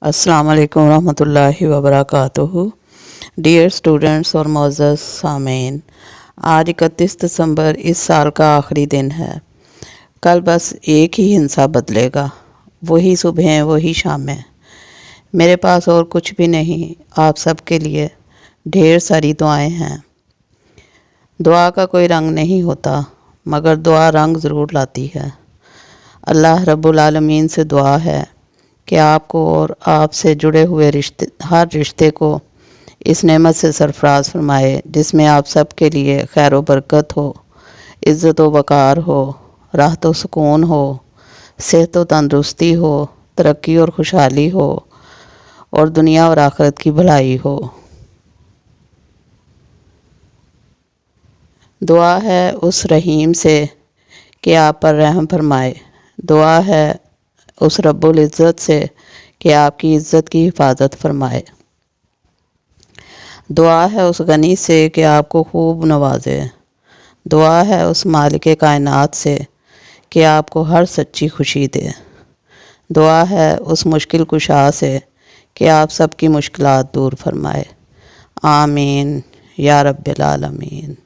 अस्सलाम वालेकुम रहमतुल्लाहि व बरकातुहू। डियर स्टूडेंट्स और मोअज़्ज़ज़ सामीन, आज 31 दिसंबर इस साल का आखिरी दिन है। कल बस एक ही हिस्सा बदलेगा, वही सुबह वही शामें। मेरे पास और कुछ भी नहीं, आप सबके लिए ढेर सारी दुआएं हैं। दुआ का कोई रंग नहीं होता, मगर दुआ रंग ज़रूर लाती है। अल्लाह रब्बुल आलमीन से दुआ है कि आपको और आपसे जुड़े हुए हर रिश्ते को इस नेमत से सरफराज फरमाए जिसमें आप सब के लिए खैर व बरकत हो, इज़्ज़त व वक़ार हो, राहत व सुकून हो, सेहत व तंदुरुस्ती हो, तरक्की और खुशहाली हो और दुनिया और आखिरत की भलाई हो। दुआ है उस रहीम से कि आप पर रहम फरमाए। दुआ है उस रब्बुल इज़्ज़त से कि आपकी इज़्ज़त की हिफाजत फरमाए। दुआ है उस गनी से कि आपको खूब नवाजे। दुआ है उस मालिक कायनात से कि आपको हर सच्ची खुशी दे। दुआ है उस मुश्किल कुशा से कि आप सबकी मुश्किलात दूर फरमाए। आमीन या रब्बिल आलमीन।